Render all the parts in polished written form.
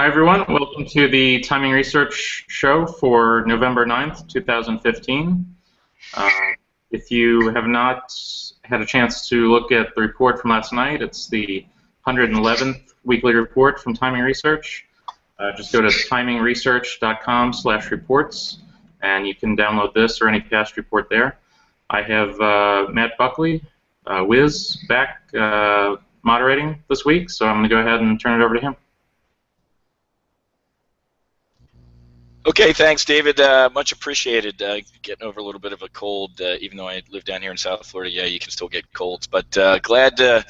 Hi everyone, welcome to the Timing Research Show for November 9th, 2015. If you have not had a chance to look at the report from last night, it's the 111th weekly report from Timing Research. Just go to TimingResearch.com/reports and you can download this or any past report there. I have Matt Buckley, Whiz, back moderating this week, so I'm going to go ahead and turn it over to him. Okay, thanks, David. Much appreciated. Getting over a little bit of a cold, even though I live down here in South Florida. Yeah, you can still get colds, but glad to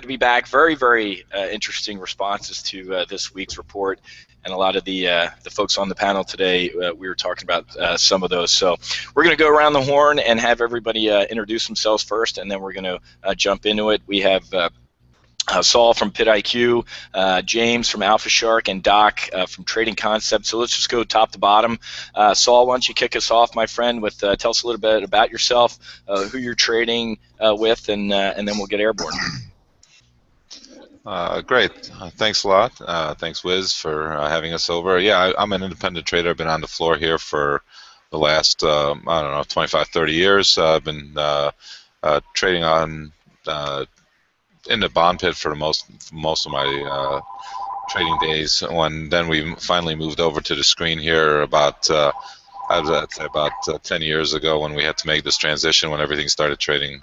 be back. Very, very interesting responses to this week's report, and a lot of the folks on the panel today. We were talking about some of those. So we're going to go around the horn and have everybody introduce themselves first, and then we're going to jump into it. We have Saul from PitIQ, James from AlphaShark, and Doc from Trading Concepts. So let's just go top to bottom. Saul, why don't you kick us off, my friend, with tell us a little bit about yourself, who you're trading with, and then we'll get airborne. Great. Thanks a lot. Thanks, Whiz, for having us over. Yeah, I'm an independent trader. I've been on the floor here for the last, I don't know, 25, 30 years. I've been trading on in the bond pit for most of my trading days. Then we finally moved over to the screen here about I'd say about 10 years ago, when we had to make this transition, when everything started trading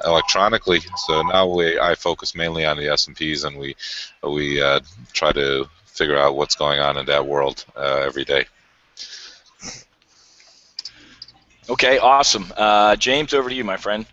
electronically. So now I focus mainly on the S&Ps, and we try to figure out what's going on in that world every day. Okay, awesome. James, over to you, my friend.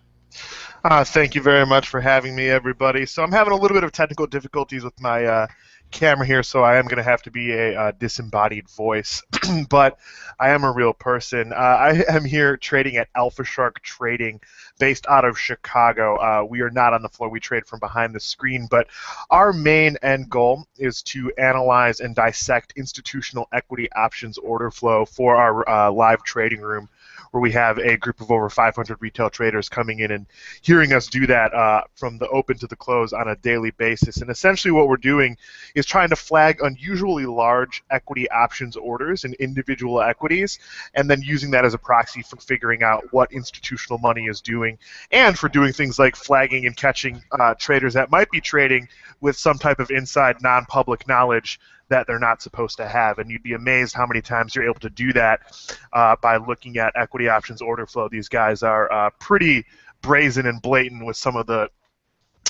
Thank you very much for having me, everybody. So I'm having a little bit of technical difficulties with my camera here, so I am going to have to be a disembodied voice, but I am a real person. I am here trading at AlphaShark Trading, based out of Chicago. We are not on the floor. We trade from behind the screen, but our main end goal is to analyze and dissect institutional equity options order flow for our live trading room, where we have a group of over 500 retail traders coming in and hearing us do that from the open to the close on a daily basis. And essentially what we're doing is trying to flag unusually large equity options orders in individual equities, and then using that as a proxy for figuring out what institutional money is doing, and for doing things like flagging and catching traders that might be trading with some type of inside non-public knowledge that they're not supposed to have. And you'd be amazed how many times you're able to do that by looking at equity options order flow. These guys are pretty brazen and blatant with some of the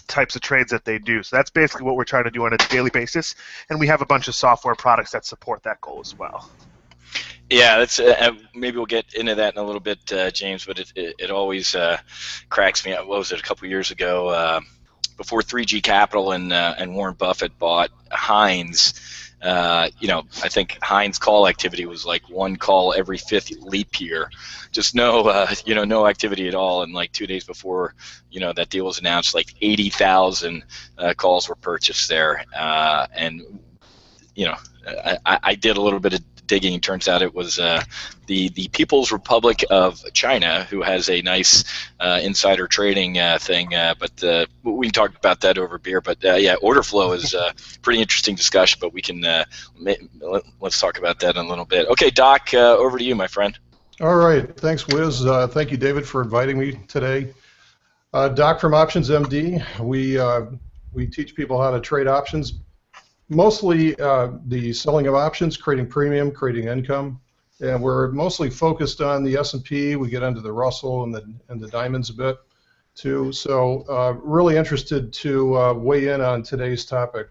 types of trades that they do. So that's basically what we're trying to do on a daily basis, and we have a bunch of software products that support that goal as well. Yeah, that's maybe we'll get into that in a little bit, James, but it always cracks me up. What was it, a couple years ago, before 3G Capital and Warren Buffett bought Heinz. I think Heinz call activity was like one call every 5th leap year, just no activity at all. And like 2 days before, that deal was announced, like 80,000 calls were purchased there. I did a little bit of digging. Turns out it was the People's Republic of China, who has a nice insider trading thing. But we can talk about that over beer. But yeah, order flow is a pretty interesting discussion. But we can let's talk about that in a little bit. Okay, Doc, over to you, my friend. All right, thanks, Whiz. Thank you, David, for inviting me today. Doc from Options MD. We teach people how to trade options. Mostly the selling of options, creating premium, creating income, and we're mostly focused on the S&P. We get into the Russell and the diamonds a bit too. So really interested to weigh in on today's topic.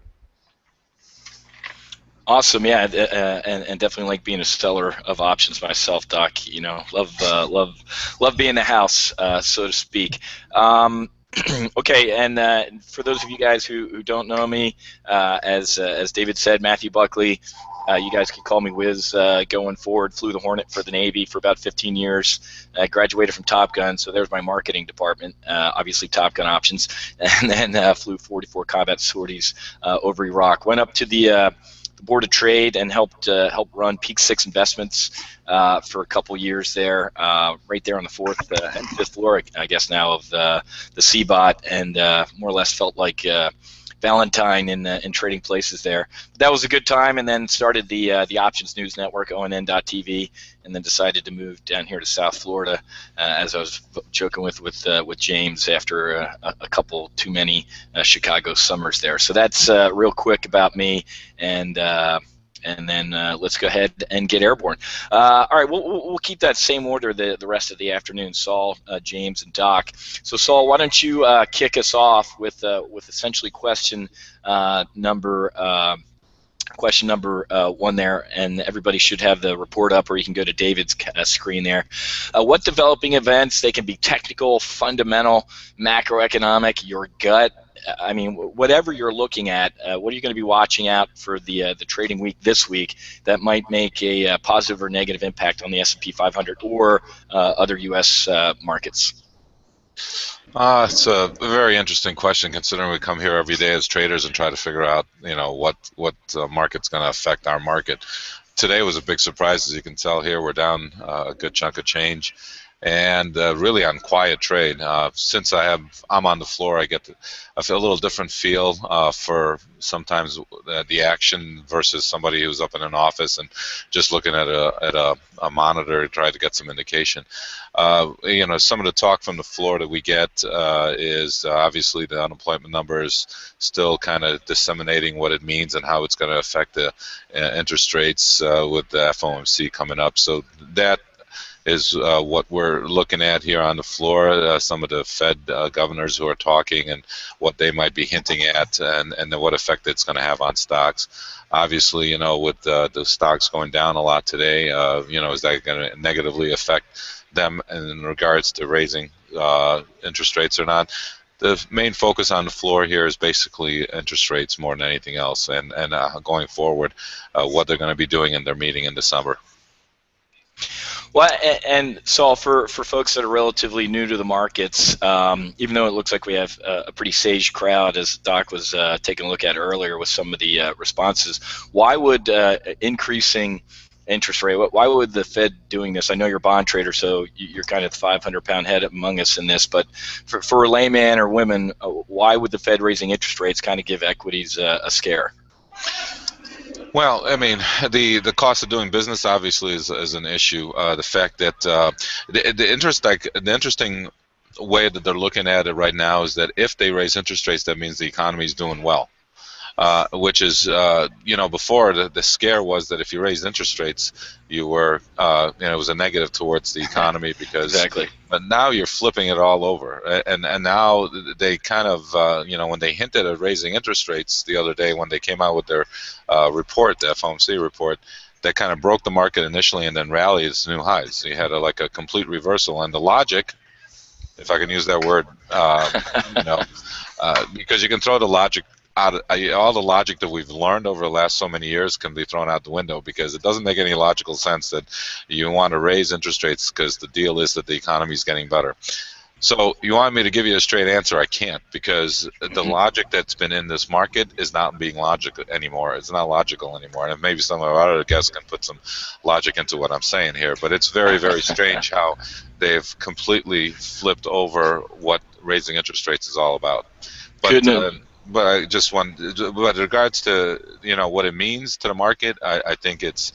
Awesome, yeah, and definitely like being a seller of options myself, Doc. Love being the house, so to speak. Okay, and for those of you guys who don't know me, as David said, Matthew Buckley, you guys can call me Whiz going forward. Flew the Hornet for the Navy for about 15 years. Graduated from Top Gun, so there's my marketing department, obviously Top Gun options, and then flew 44 combat sorties over Iraq. Went up to the Board of Trade and helped run Peak 6 Investments for a couple years there, right there on the 4th and 5th floor, I guess now, of the CBOT, and more or less felt like Valentine in trading places there. But that was a good time, and then started the Options News Network, ONN.TV, and then decided to move down here to South Florida, as I was joking with James after a couple too many Chicago summers there. So that's real quick about me, and then let's go ahead and get airborne. All right, we'll keep that same order the rest of the afternoon. Saul, James, and Doc. So Saul, why don't you kick us off with essentially question number one there, and everybody should have the report up, or you can go to David's screen there. What developing events? They can be technical, fundamental, macroeconomic, your gut. I mean, whatever you're looking at, what are you going to be watching out for the trading week this week that might make a positive or negative impact on the S&P 500 or other U.S. markets? It's a very interesting question, considering we come here every day as traders and try to figure out, what market's going to affect our market. Today was a big surprise, as you can tell here. We're down a good chunk of change, and really on quiet trade. Since I'm on the floor, I feel a little different feel for sometimes the action versus somebody who's up in an office and just looking at a monitor to try to get some indication. Some of the talk from the floor that we get is obviously the unemployment numbers still kind of disseminating what it means and how it's going to affect the interest rates with the FOMC coming up. So that is what we're looking at here on the floor, some of the Fed governors who are talking and what they might be hinting at, and then what effect it's going to have on stocks. Obviously, with the stocks going down a lot today, is that going to negatively affect them in regards to raising interest rates or not? The main focus on the floor here is basically interest rates more than anything else, and going forward, what they're going to be doing in their meeting in December. Well, and Saul, for folks that are relatively new to the markets, even though it looks like we have a pretty sage crowd, as Doc was taking a look at earlier with some of the responses, why would increasing interest rate, why would the Fed doing this? I know you're a bond trader, so you're kind of the 500-pound head among us in this, but for a layman or women, why would the Fed raising interest rates kind of give equities a scare? Well, I mean, the cost of doing business obviously is an issue. The fact that the interesting way that they're looking at it right now is that if they raise interest rates, that means the economy is doing well. Which is, before the scare was that if you raised interest rates, you were, it was a negative towards the economy because. Exactly. But now you're flipping it all over, and now they kind of, when they hinted at raising interest rates the other day when they came out with their report, the FOMC report, that kind of broke the market initially and then rallied its new highs. So you had a complete reversal, and the logic, if I can use that word, because you can throw the logic out, all the logic that we've learned over the last so many years can be thrown out the window, because it doesn't make any logical sense that you want to raise interest rates because the deal is that the economy is getting better. So you want me to give you a straight answer? I can't, because the logic that's been in this market is not being logical anymore. It's not logical anymore. And maybe some of our other guests can put some logic into what I'm saying here, but it's very, very strange how they've completely flipped over what raising interest rates is all about. But I just want, but with regards to what it means to the market, I think it's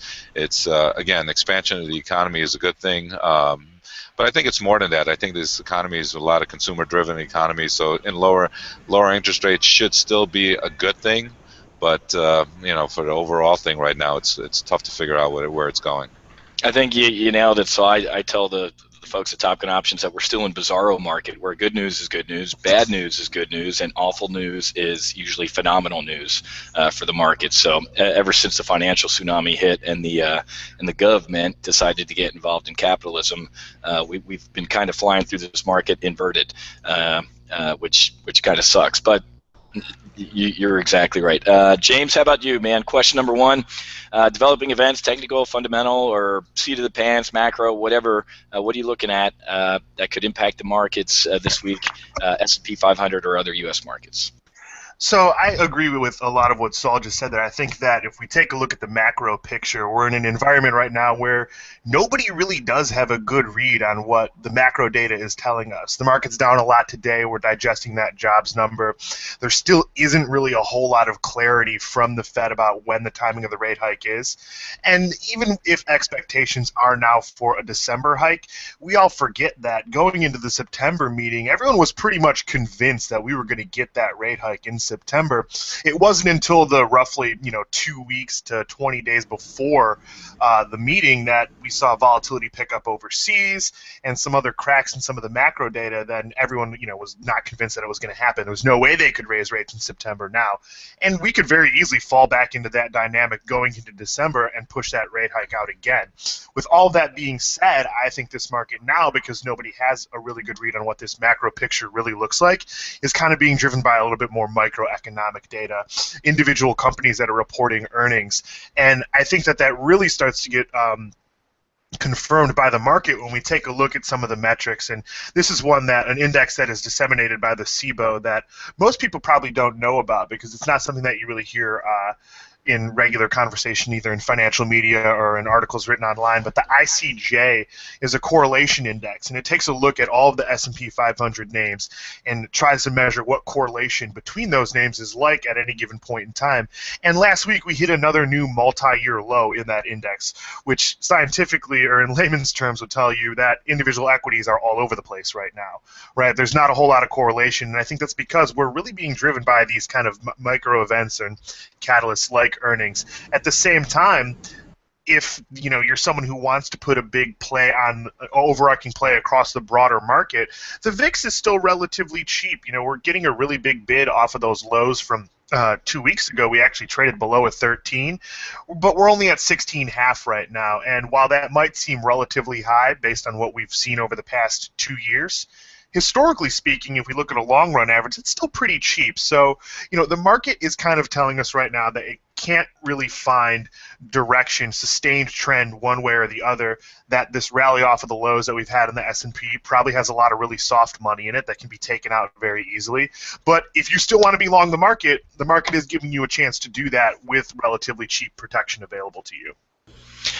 again, expansion of the economy is a good thing. But I think it's more than that. I think this economy is a lot of consumer-driven economy, so in lower interest rates should still be a good thing. But for the overall thing right now, it's tough to figure out where it's going. I think you nailed it. So I tell the folks at Top Gun Options that we're still in bizarro market, where good news is good news, bad news is good news, and awful news is usually phenomenal news for the market. So ever since the financial tsunami hit and the government decided to get involved in capitalism, we've been kind of flying through this market inverted, which kind of sucks. But you're exactly right. James, how about you, man? Question number one, developing events, technical, fundamental, or seat of the pants, macro, whatever, what are you looking at that could impact the markets this week, S&P 500 or other U.S. markets? So I agree with a lot of what Saul just said there. I think that if we take a look at the macro picture, we're in an environment right now where nobody really does have a good read on what the macro data is telling us. The market's down a lot today. We're digesting that jobs number. There still isn't really a whole lot of clarity from the Fed about when the timing of the rate hike is. And even if expectations are now for a December hike, we all forget that going into the September meeting, everyone was pretty much convinced that we were going to get that rate hike in September. It wasn't until the roughly 2 weeks to 20 days before the meeting that we saw volatility pick up overseas and some other cracks in some of the macro data. Then everyone was not convinced that it was going to happen. There was no way they could raise rates in September now, and we could very easily fall back into that dynamic going into December and push that rate hike out again. With all that being said, I think this market now, because nobody has a really good read on what this macro picture really looks like, is kind of being driven by a little bit more microeconomic data, individual companies that are reporting earnings. And I think that really starts to get confirmed by the market when we take a look at some of the metrics. And this is an index that is disseminated by the SIBO that most people probably don't know about, because it's not something that you really hear in regular conversation, either in financial media or in articles written online. But the ICJ is a correlation index, and it takes a look at all of the S&P 500 names and tries to measure what correlation between those names is like at any given point in time. And last week we hit another new multi-year low in that index, which scientifically, or in layman's terms, would tell you that individual equities are all over the place right now. Right? There's not a whole lot of correlation, and I think that's because we're really being driven by these kind of micro events and catalysts like earnings. At the same time, if you're someone who wants to put a big play on overarching play across the broader market, the VIX is still relatively cheap. We're getting a really big bid off of those lows from 2 weeks ago. We actually traded below a 13, but we're only at 16.5 right now. And while that might seem relatively high based on what we've seen over the past 2 years, historically speaking, if we look at a long-run average, it's still pretty cheap. So, the market is kind of telling us right now that it can't really find direction, sustained trend one way or the other, that this rally off of the lows that we've had in the S&P probably has a lot of really soft money in it that can be taken out very easily. But if you still want to be long the market is giving you a chance to do that with relatively cheap protection available to you.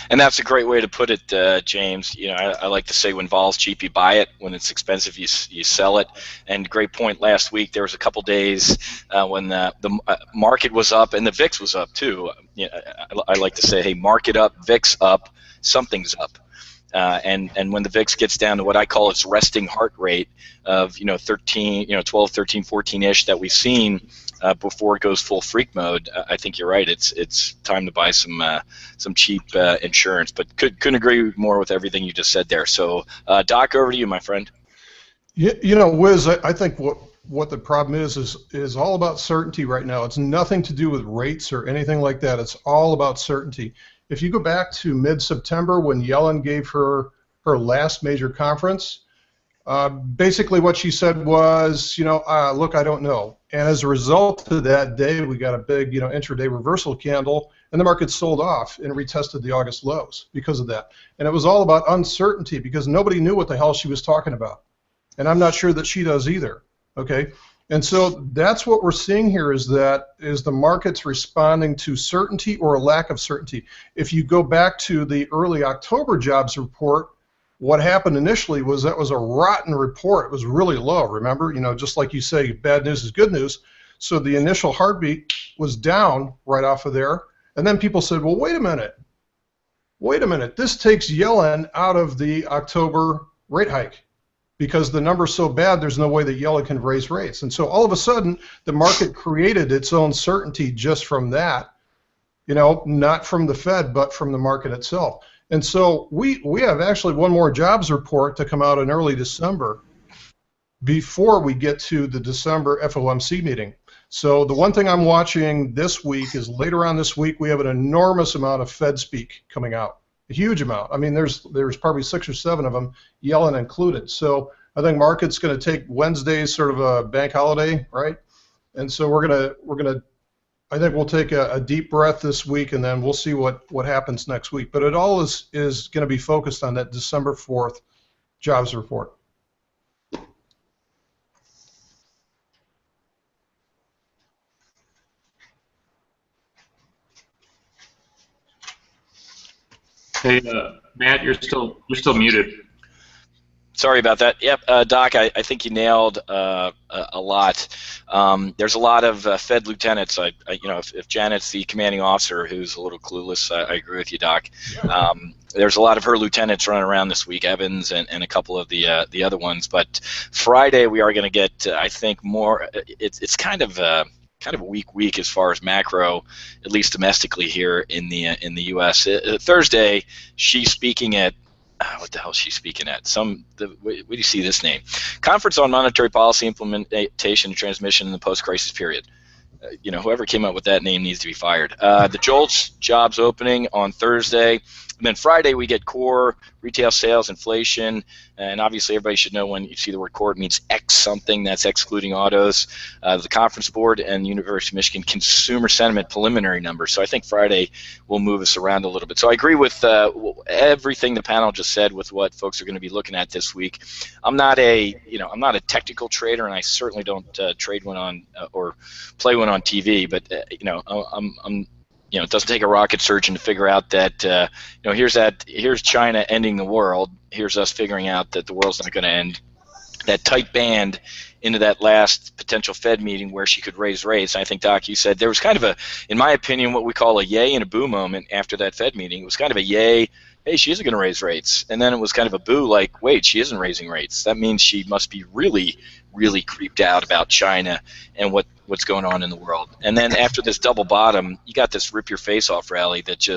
And that's a great way to put it, James. I like to say when vol's cheap, you buy it. When it's expensive, you sell it. And great point. Last week there was a couple days when the market was up and the VIX was up too. I like to say, hey, market up, VIX up, something's up. And when the VIX gets down to what I call its resting heart rate of 13, 12, 13, 14-ish that we've seen before it goes full freak mode, I think you're right. It's time to buy some cheap insurance. But couldn't agree more with everything you just said there. So Doc, over to you, my friend. Whiz, I think what the problem is all about certainty right now. It's nothing to do with rates or anything like that. It's all about certainty. If you go back to mid-September when Yellen gave her last major conference, basically what she said was, look, I don't know. And as a result of that day, we got a big, intraday reversal candle, and the market sold off and retested the August lows because of that. And it was all about uncertainty because nobody knew what the hell she was talking about. And I'm not sure that she does either. Okay? And so that's what we're seeing here is the market's responding to certainty or a lack of certainty. If you go back to the early October jobs report, what happened initially was that was a rotten report. It was really low, remember? Just like you say, bad news is good news. So the initial heartbeat was down right off of there. And then people said, well, wait a minute. This takes Yellen out of the October rate hike because the number's so bad, there's no way that Yellen can raise rates. And so all of a sudden, the market created its own certainty just from that, not from the Fed, but from the market itself. And so we have actually one more jobs report to come out in early December before we get to the December FOMC meeting. So the one thing I'm watching this week is later on this week we have an enormous amount of Fed speak coming out, a huge amount. I mean, there's probably 6 or 7 of them, Yellen included. So I think market's going to take Wednesday's sort of a bank holiday, right? And so we're gonna I think we'll take a deep breath this week, and then we'll see what happens next week. But it all is going to be focused on that December 4th jobs report. Hey, Matt, you're still muted. Sorry about that. Yep, Doc, I think you nailed a lot. There's a lot of Fed lieutenants. If Janet's the commanding officer who's a little clueless, I agree with you, Doc. There's a lot of her lieutenants running around this week, Evans and a couple of the other ones. But Friday we are going to get, I think, more. It's kind of a weak as far as macro, at least domestically here in the U.S. Thursday, she's speaking at. What the hell is she speaking at? Where do you see this name? Conference on Monetary Policy Implementation and Transmission in the Post-Crisis Period. Whoever came up with that name needs to be fired. The JOLTS jobs opening on Thursday. And then Friday we get core retail sales, inflation, and obviously everybody should know when you see the word core, it means X something, that's excluding autos. The Conference Board and University of Michigan consumer sentiment preliminary numbers. So I think Friday will move us around a little bit. So I agree with everything the panel just said with what folks are going to be looking at this week. I'm not a technical trader, and I certainly don't trade one on or play one on TV. But it doesn't take a rocket surgeon to figure out that here's China ending the world. Here's us figuring out that the world's not going to end. That tight band into that last potential Fed meeting where she could raise rates. I think, Doc, you said there was kind of in my opinion, what we call a yay and a boo moment after that Fed meeting. It was kind of a yay, hey, she isn't going to raise rates. And then it was kind of a boo, like, wait, she isn't raising rates. That means she must be really, really creeped out about China and what's going on in the world. And then after this double bottom, you got this rip your face off rally that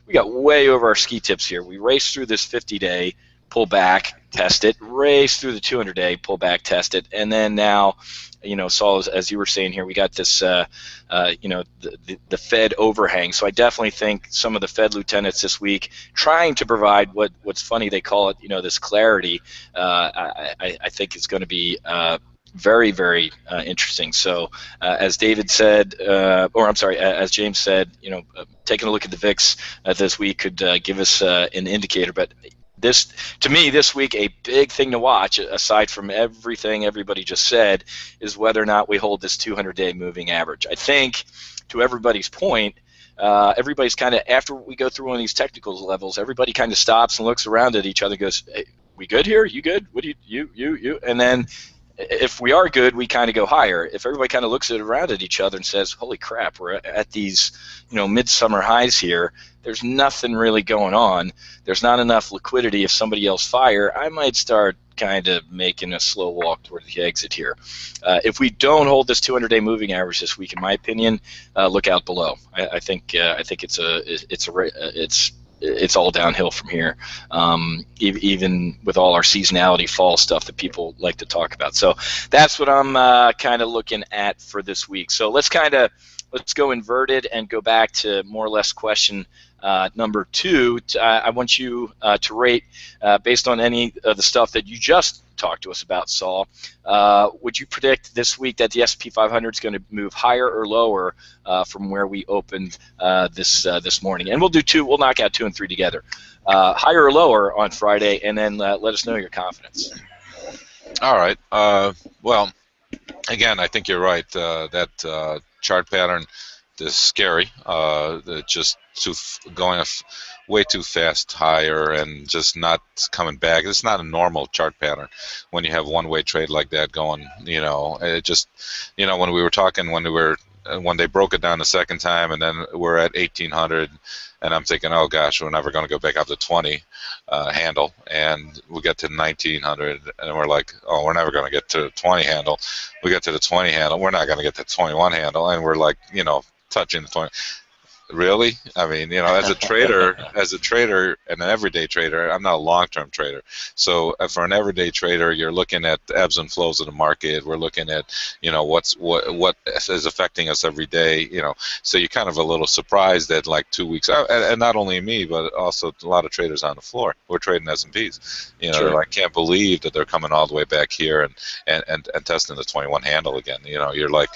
we got way over our ski tips here. We raced through this 50-day, pull back, test it, race through the 200-day, pull back, test it, and then now, Saul, as you were saying here, we got this, the Fed overhang. So I definitely think some of the Fed lieutenants this week trying to provide what's funny, they call it, this clarity. I think it's going to be very, very interesting. So as David said, as James said, taking a look at the VIX this week could give us an indicator, but to me, this week, a big thing to watch, aside from everything everybody just said, is whether or not we hold this 200-day moving average. I think, to everybody's point, everybody's kind of, after we go through one of these technical levels, everybody kind of stops and looks around at each other and goes, hey, we good here? You good? What do you? And then if we are good, we kind of go higher. If everybody kind of looks around at each other and says, holy crap, we're at these midsummer highs here, there's nothing really going on, there's not enough liquidity, if somebody else fire, I might start kind of making a slow walk toward the exit here. If we don't hold this 200-day moving average this week, in my opinion, look out below. I think it's all downhill from here, even with all our seasonality fall stuff that people like to talk about. So that's what I'm kind of looking at for this week. So let's go inverted and go back to more or less question number 2. I want you to rate based on any of the stuff that you just talked to us about, Saul. Would you predict this week that the S&P 500 is going to move higher or lower from where we opened this morning? And we'll do 2. We'll knock out 2 and 3 together. Higher or lower on Friday, and then let us know your confidence. All right. Well, again, I think you're right. That chart pattern is scary. Just going way too fast higher and just not coming back. It's not a normal chart pattern when you have one-way trade like that going. It just, when we were talking, when they broke it down the second time, and then we're at 1800, and I'm thinking, oh gosh, we're never going to go back up to 20 handle, and we get to 1900, and we're like, oh, we're never going to get to the 20 handle. We get to the 20 handle, we're not going to get to the 21 handle, and we're like, touching the 20. Really? I mean, as a trader and an everyday trader, I'm not a long-term trader. So for an everyday trader, you're looking at the ebbs and flows of the market. We're looking at, what is affecting us every day. So you're kind of a little surprised that like 2 weeks, and not only me, but also a lot of traders on the floor. We're trading S&Ps. Sure. I can't believe that they're coming all the way back here and testing the 21 handle again. You're like,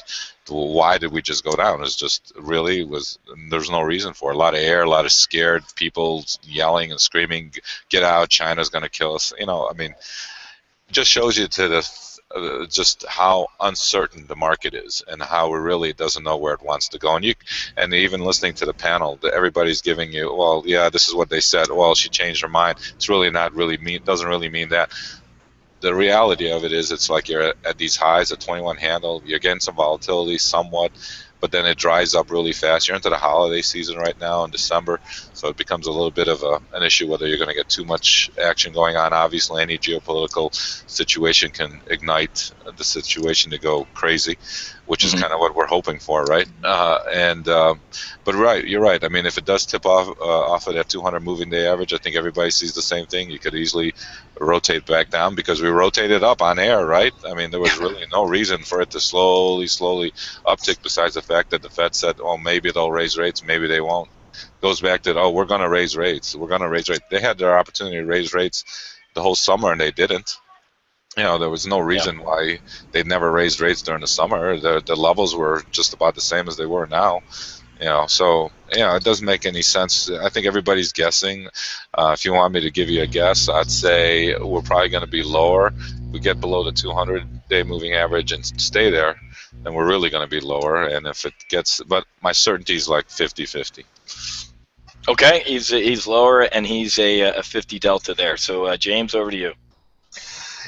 why did we just go down? It's just there's no reason for it. A lot of air, a lot of scared people yelling and screaming, get out, China's going to kill us. It just shows you to just how uncertain the market is and how it really doesn't know where it wants to go. And even listening to the panel, everybody's giving you, well, yeah, this is what they said. Well, she changed her mind. It's really not really mean. Doesn't really mean that. The reality of it is, it's like you're at these highs, a 21 handle. You're getting some volatility, somewhat, but then it dries up really fast. You're into the holiday season right now in December, so it becomes a little bit of an issue whether you're going to get too much action going on. Obviously, any geopolitical situation can ignite the situation to go crazy, which is kind of what we're hoping for, right? But right, you're right. I mean, if it does tip off of that 200 moving day average, I think everybody sees the same thing. You could easily rotate back down because we rotated up on air, right? I mean, there was really no reason for it to slowly uptick besides the fact that the Fed said, oh, maybe they'll raise rates, maybe they won't. Goes back to, oh, we're going to raise rates. We're going to raise rates. They had their opportunity to raise rates the whole summer, and they didn't. You know, there was no reason why they'd never raised rates during the summer. The levels were just about the same as they were now. You know, so, you know, it doesn't make any sense. I think everybody's guessing. If you want me to give you a guess, I'd say we're probably going to be lower. If we get below the 200-day moving average and stay there, then we're really going to be lower. And if it gets, but my certainty is like 50-50. Okay, he's lower, and he's a 50 delta there. So, James, over to you.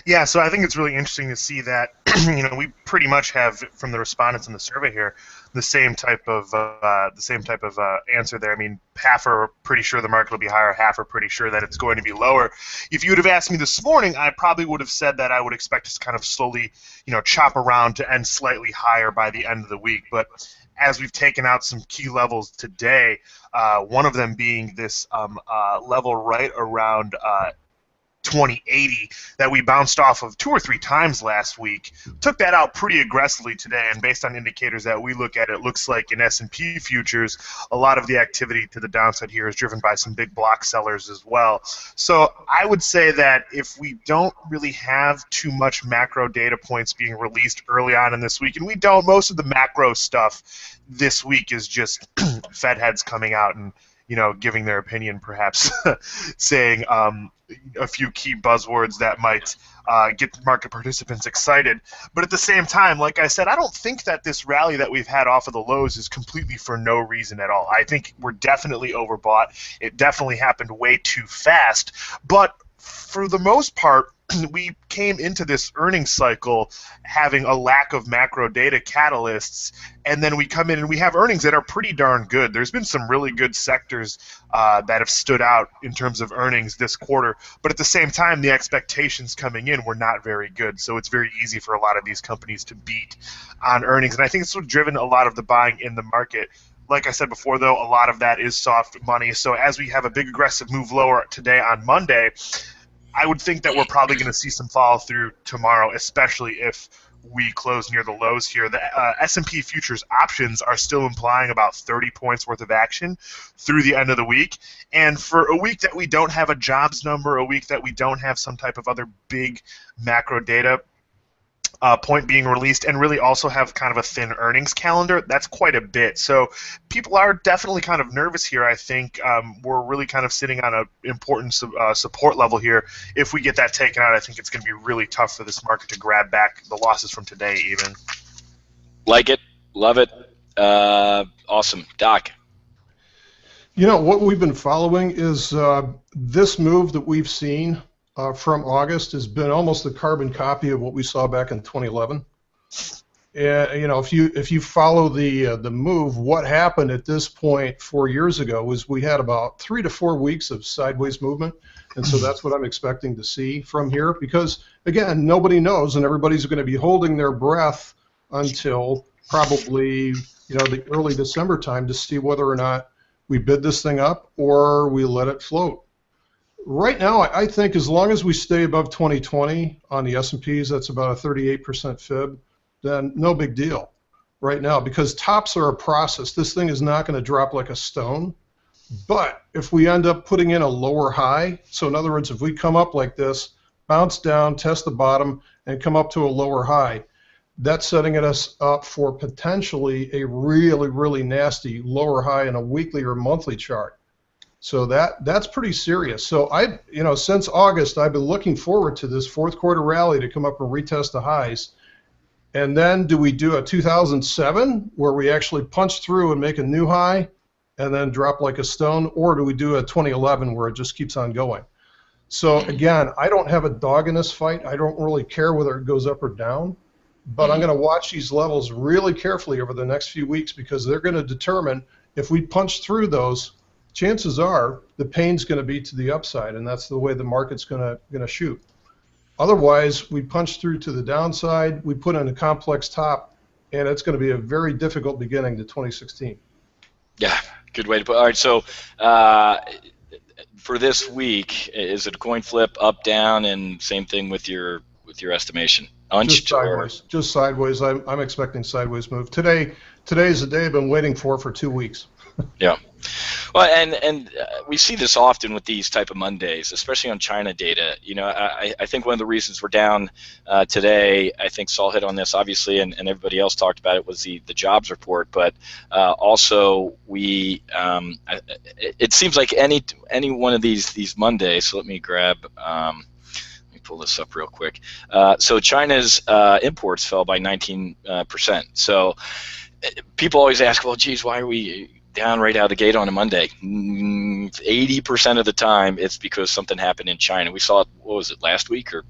Yeah, so I think it's really interesting to see that, you know, we pretty much have, from the respondents in the survey here, the same type of answer there. I mean, half are pretty sure the market will be higher, half are pretty sure that it's going to be lower. If you would have asked me this morning, I probably would have said that I would expect us to kind of slowly, you know, chop around to end slightly higher by the end of the week. But as we've taken out some key levels today, one of them being this level right around 2080 that we bounced off of 2 or 3 times last week, took that out pretty aggressively today, and based on indicators that we look at, it looks like in S&P futures, a lot of the activity to the downside here is driven by some big block sellers as well. So I would say that if we don't really have too much macro data points being released early on in this week, and we don't, most of the macro stuff this week is just Fed heads coming out and, you know, giving their opinion, perhaps saying a few key buzzwords that might get market participants excited. But at the same time, like I said, I don't think that this rally that we've had off of the lows is completely for no reason at all. I think we're definitely overbought. It definitely happened way too fast. But for the most part, we came into this earnings cycle having a lack of macro data catalysts, and then we come in and we have earnings that are pretty darn good. There's been some really good sectors that have stood out in terms of earnings this quarter, but at the same time, the expectations coming in were not very good, so it's very easy for a lot of these companies to beat on earnings, and I think it's what driven a lot of the buying in the market. Like I said before, though, a lot of that is soft money, so as we have a big aggressive move lower today on Monday, I would think that we're probably going to see some follow through tomorrow, especially if we close near the lows here. The S&P futures options are still implying about 30 points worth of action through the end of the week. And for a week that we don't have a jobs number, a week that we don't have some type of other big macro data point being released, and really also have kind of a thin earnings calendar, that's quite a bit. So people are definitely kind of nervous here, I think. We're really kind of sitting on an important support level here. If we get that taken out, I think it's going to be really tough for this market to grab back the losses from today even. Like it. Love it. Awesome. Doc. You know, what we've been following is this move that we've seen from August has been almost a carbon copy of what we saw back in 2011. And you know, if you follow the move, what happened at this point 4 years ago was we had about 3 to 4 weeks of sideways movement, and so that's what I'm expecting to see from here. Because again, nobody knows, and everybody's going to be holding their breath until probably the early December time to see whether or not we bid this thing up or we let it float. Right now, I think as long as we stay above 2020 on the S&Ps, that's about a 38% fib, then no big deal right now, because tops are a process. This thing is not going to drop like a stone. But if we end up putting in a lower high, so in other words, if we come up like this, bounce down, test the bottom, and come up to a lower high, that's setting us up for potentially a really, really nasty lower high in a weekly or monthly chart. So that's pretty serious. So since August, I've been looking forward to this fourth quarter rally to come up and retest the highs. And then do we do a 2007 where we actually punch through and make a new high and then drop like a stone, or do we do a 2011 where it just keeps on going? So again, I don't have a dog in this fight. I don't really care whether it goes up or down, but I'm going to watch these levels really carefully over the next few weeks because they're going to determine if we punch through those, chances are the pain's going to be to the upside, and that's the way the market's going to shoot. Otherwise, we punch through to the downside, we put in a complex top, and it's going to be a very difficult beginning to 2016. Yeah, good way to put it. All right, so for this week, is it a coin flip, up, down, and same thing with your estimation? Just sideways. Just sideways. I'm expecting sideways move. Today's the day I've been waiting for 2 weeks. Yeah. Well, and we see this often with these type of Mondays, especially on China data. I think one of the reasons we're down today, I think Saul hit on this obviously, and everybody else talked about it, was the jobs report. But also it seems like any one of these Mondays. So let me grab. Let me pull this up real quick. So China's imports fell by 19%. So people always ask, well, geez, why are we down right out of the gate on a Monday? 80% of the time, it's because something happened in China. We saw it, what was it, last week or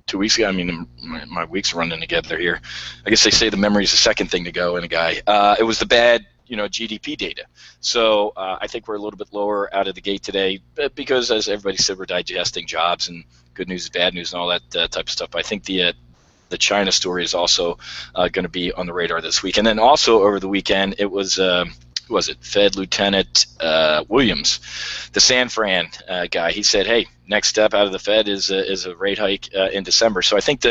2 weeks ago? I mean, my weeks are running together here. I guess they say the memory is the second thing to go in a guy. It was the bad, GDP data. So I think we're a little bit lower out of the gate today because, as everybody said, we're digesting jobs and good news, bad news, and all that type of stuff. But I think the China story is also going to be on the radar this week. And then also over the weekend, it was who was it? Fed Lieutenant Williams, the San Fran guy. He said, "Hey, next step out of the Fed is a rate hike in December." So I think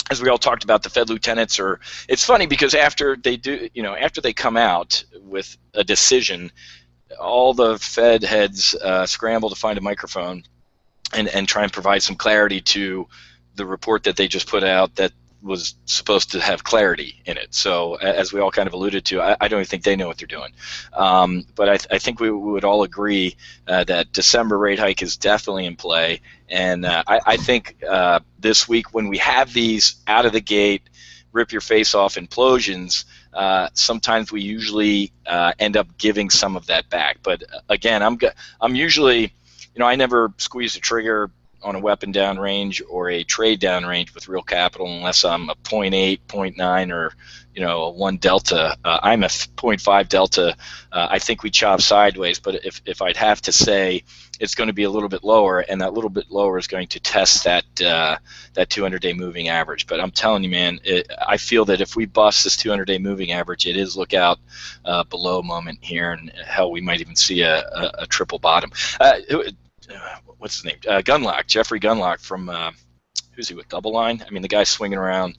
as we all talked about, the Fed lieutenants are. It's funny because after they come out with a decision, all the Fed heads scramble to find a microphone and try and provide some clarity to the report that they just put out that was supposed to have clarity in it. So as we all kind of alluded to, I don't even think they know what they're doing. But I think we would all agree that December rate hike is definitely in play. And I think this week when we have these out of the gate, rip your face off implosions, sometimes we usually end up giving some of that back. But again, I'm usually, I never squeeze the trigger on a weapon down range or a trade down range with real capital unless I'm a 0.8, 0.9, or a 1 delta. I'm a 0.5 delta. I think we chop sideways, but if I'd have to say, it's going to be a little bit lower, and that little bit lower is going to test that 200-day moving average. But I'm telling you, man, I feel that if we bust this 200-day moving average, it is look out below moment here, and hell, we might even see a triple bottom. What's his name? Gunlock, Jeffrey Gunlock from who's he with? Double Line. I mean, the guy's swinging around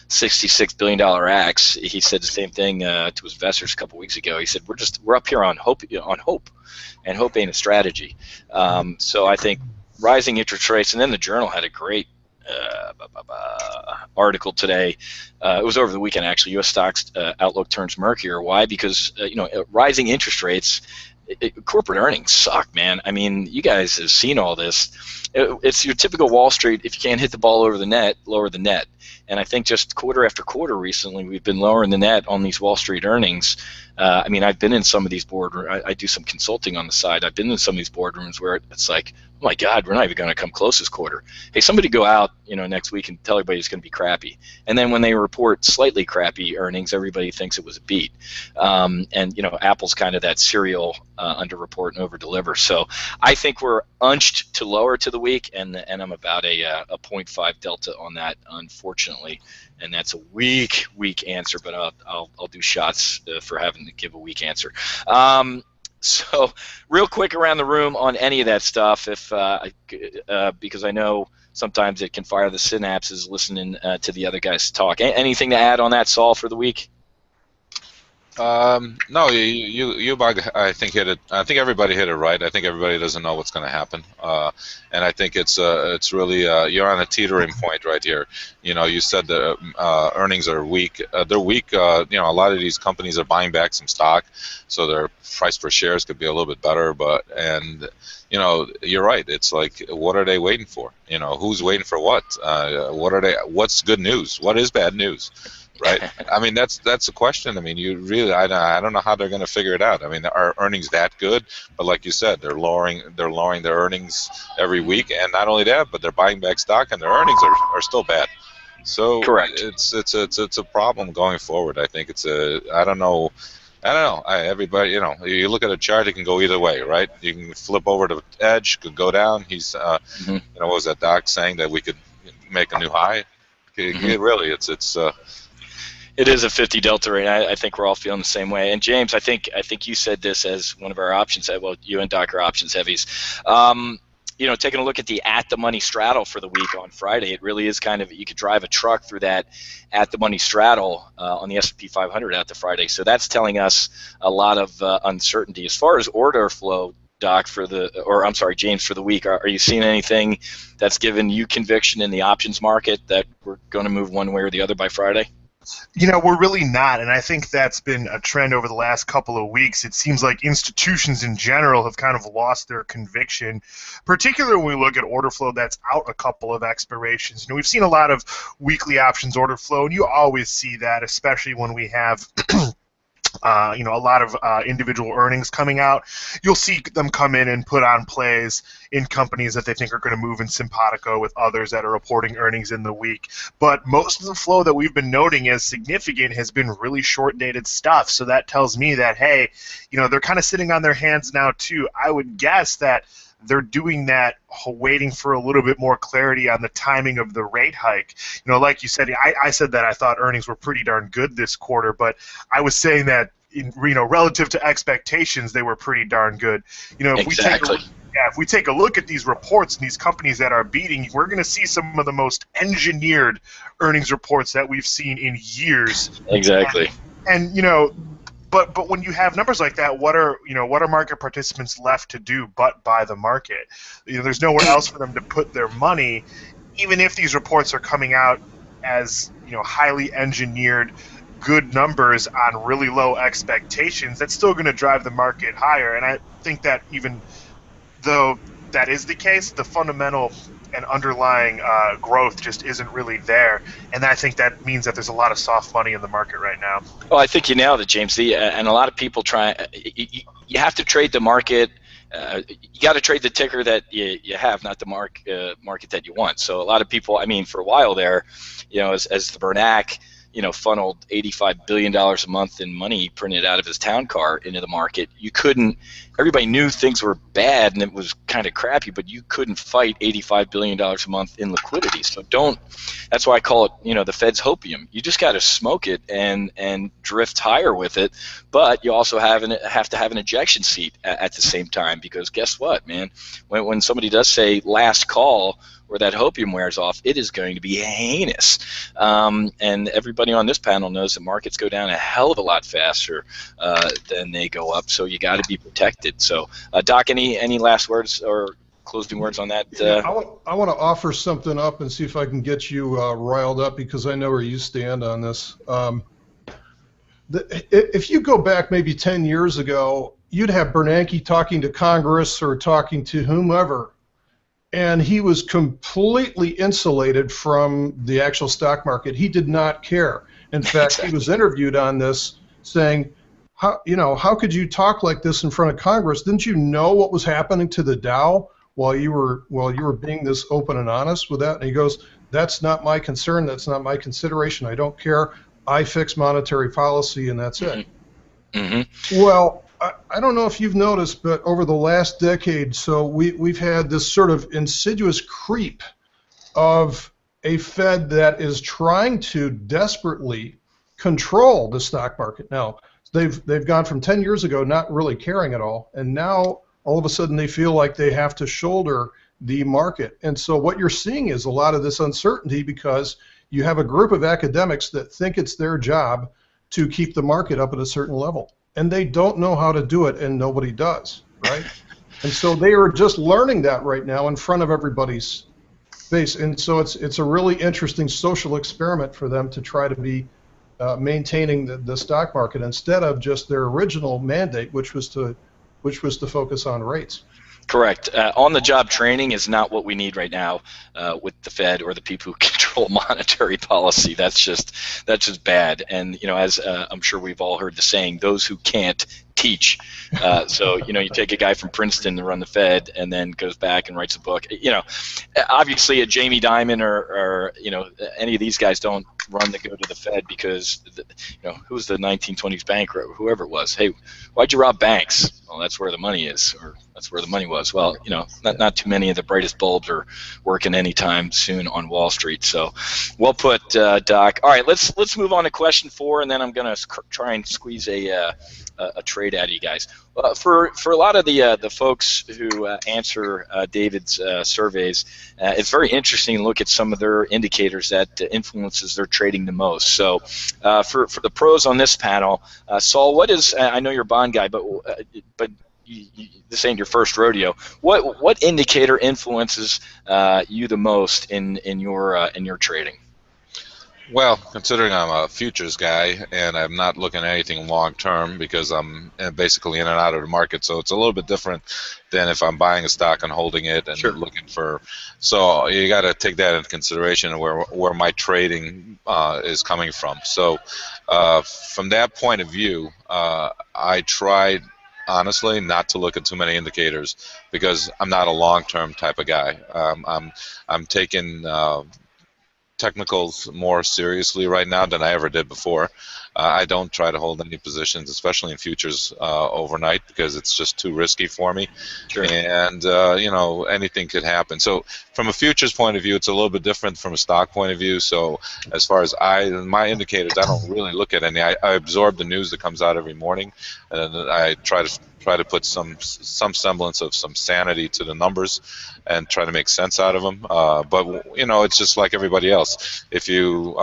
$66 billion axe. He said the same thing to his investors a couple weeks ago. He said we're up here on hope, and hope ain't a strategy. So I think rising interest rates, and then the Journal had a great article today. It was over the weekend actually. U.S. stocks outlook turns murkier. Why? Because rising interest rates. Corporate earnings suck, man. I mean, you guys have seen all this. It's your typical Wall Street. If you can't hit the ball over the net, lower the net. And I think just quarter after quarter recently, we've been lowering the net on these Wall Street earnings. I mean, I've been in some of these boardrooms. I do some consulting on the side. I've been in some of these boardrooms where it's like, oh my God, we're not even going to come close this quarter. Hey, somebody go out, next week and tell everybody it's going to be crappy. And then when they report slightly crappy earnings, everybody thinks it was a beat. And Apple's kind of that serial under report and over deliver. So I think we're unched to lower to the week, and I'm about a 0.5 delta on that, unfortunately. And that's a weak answer, but I'll do shots for having to give a weak answer. So real quick around the room on any of that stuff, because I know sometimes it can fire the synapses listening to the other guys talk. Anything to add on that, Saul, for the week? No, I think hit it. I think everybody hit it right. I think everybody doesn't know what's going to happen, and I think it's really you're on a teetering point right here. You said the earnings are weak. They're weak. A lot of these companies are buying back some stock, so their price per shares could be a little bit better. You're right. It's like, what are they waiting for? Who's waiting for what? What's good news? What is bad news? Right. I mean, that's the question. I mean, I don't know how they're going to figure it out. I mean, are earnings that good? But like you said, they're lowering their earnings every week, and not only that, but they're buying back stock, and their earnings are still bad. So Correct. It's a problem going forward. I think I don't know. Everybody, you look at a chart, it can go either way, right? You can flip over to the edge, could go down. He's, what was that doc saying, that we could make a new high? Really, It is a 50 delta rate. I think we're all feeling the same way. And James, I think you said this as one of our options. Well, you and Doc are options heavies. Taking a look at the at-the-money straddle for the week on Friday, it really is kind of, you could drive a truck through that at-the-money straddle on the S&P 500 out to Friday. So that's telling us a lot of uncertainty. As far as order flow, Doc, James, for the week, are you seeing anything that's given you conviction in the options market that we're going to move one way or the other by Friday? We're really not, and I think that's been a trend over the last couple of weeks. It seems like institutions in general have kind of lost their conviction, particularly when we look at order flow that's out a couple of expirations. We've seen a lot of weekly options order flow, and you always see that, especially when we have a lot of individual earnings coming out. You'll see them come in and put on plays in companies that they think are going to move in simpatico with others that are reporting earnings in the week. But most of the flow that we've been noting as significant has been really short-dated stuff. So that tells me that, hey, they're kind of sitting on their hands now too. I would guess that they're doing that waiting for a little bit more clarity on the timing of the rate hike. Like you said, I said that I thought earnings were pretty darn good this quarter, but I was saying that relative to expectations, they were pretty darn good. Exactly. If we take a look at these reports and these companies that are beating, we're going to see some of the most engineered earnings reports that we've seen in years. Exactly. And But when you have numbers like that, what are market participants left to do but buy the market? There's nowhere else for them to put their money, even if these reports are coming out as highly engineered, good numbers on really low expectations. That's still going to drive the market higher. And I think that even though that is the case, the fundamental and underlying growth just isn't really there, and I think that means that there's a lot of soft money in the market right now. Well, I think you nailed it, James. And a lot of people try. You have to trade the market. You got to trade the ticker that you have, not the market that you want. So a lot of people, for a while there, as the Bernanke, funneled $85 billion a month in money printed out of his town car into the market. Everybody knew things were bad and it was kind of crappy, but you couldn't fight $85 billion a month in liquidity. So that's why I call it, the Fed's hopium. You just got to smoke it and drift higher with it, but you also have to have an ejection seat at the same time, because guess what, man? When somebody does say last call, where that hopium wears off, it is going to be heinous. And everybody on this panel knows that markets go down a hell of a lot faster than they go up, so you got to be protected. So, Doc, any last words or closing words on that? I want to offer something up and see if I can get you riled up, because I know where you stand on this. If you go back maybe 10 years ago, you'd have Bernanke talking to Congress or talking to whomever, and he was completely insulated from the actual stock market. He did not care. In fact, he was interviewed on this saying, how could you talk like this in front of Congress? Didn't you know what was happening to the Dow while you were being this open and honest with that? And he goes, that's not my concern. That's not my consideration. I don't care. I fix monetary policy, and that's it. Mm-hmm. Well, I don't know if you've noticed, but over the last decade, so we've had this sort of insidious creep of a Fed that is trying to desperately control the stock market. Now, they've gone from 10 years ago not really caring at all, and now all of a sudden they feel like they have to shoulder the market. And so what you're seeing is a lot of this uncertainty, because you have a group of academics that think it's their job to keep the market up at a certain level. And they don't know how to do it, and nobody does, right? And so they are just learning that right now in front of everybody's face. And so it's a really interesting social experiment for them to try to be maintaining the stock market instead of just their original mandate, which was to focus on rates. Correct. On-the-job training is not what we need right now with the Fed or the people who control monetary policy. That's just bad. And as I'm sure we've all heard the saying, those who can't teach. So you take a guy from Princeton to run the Fed and then goes back and writes a book. Obviously a Jamie Dimon or any of these guys don't run to go to the Fed because who was the 1920s banker, whoever it was. Hey, why'd you rob banks? Well, that's where the money is, or that's where the money was. Well, not too many of the brightest bulbs are working anytime soon on Wall Street. So, well put, Doc. All right, let's move on to question 4, and then I'm going to try and squeeze a trade out of you guys. For a lot of the folks who answer David's surveys, it's very interesting to look at some of their indicators that influences their trading the most. So, for the pros on this panel, Saul, what is? I know you're a bond guy, but this ain't your first rodeo. What indicator influences you the most in your trading? Well, considering I'm a futures guy and I'm not looking at anything long term because I'm basically in and out of the market, so it's a little bit different than if I'm buying a stock and holding it and looking for. So you got to take that into consideration where my trading is coming from. So from that point of view, I tried honestly not to look at too many indicators because I'm not a long-term type of guy. I'm taking technicals more seriously right now than I ever did before. I don't try to hold any positions, especially in futures, overnight because it's just too risky for me. Sure. And anything could happen. So from a futures point of view, it's a little bit different from a stock point of view. So as far as my indicators, I don't really look at any. I absorb the news that comes out every morning, and I try to put some semblance of some sanity to the numbers and try to make sense out of them. But it's just like everybody else. If you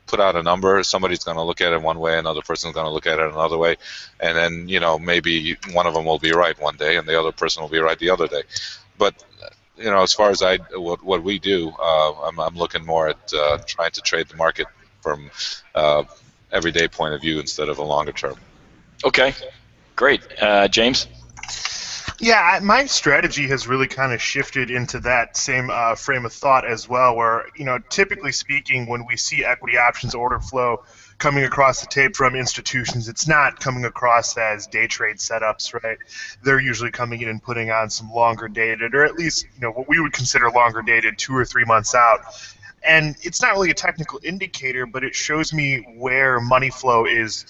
put out a number, somebody's going to look at it one way, another person's going to look at it another way, and then maybe one of them will be right one day and the other person will be right the other day. But as far as what we do, I'm looking more at trying to trade the market from everyday point of view instead of a longer term. Okay, great. James? Yeah, my strategy has really kind of shifted into that same frame of thought as well, where, typically speaking, when we see equity options order flow coming across the tape from institutions, it's not coming across as day trade setups, right? They're usually coming in and putting on some longer dated, or at least, what we would consider longer dated 2 or 3 months out. And it's not really a technical indicator, but it shows me where money flow is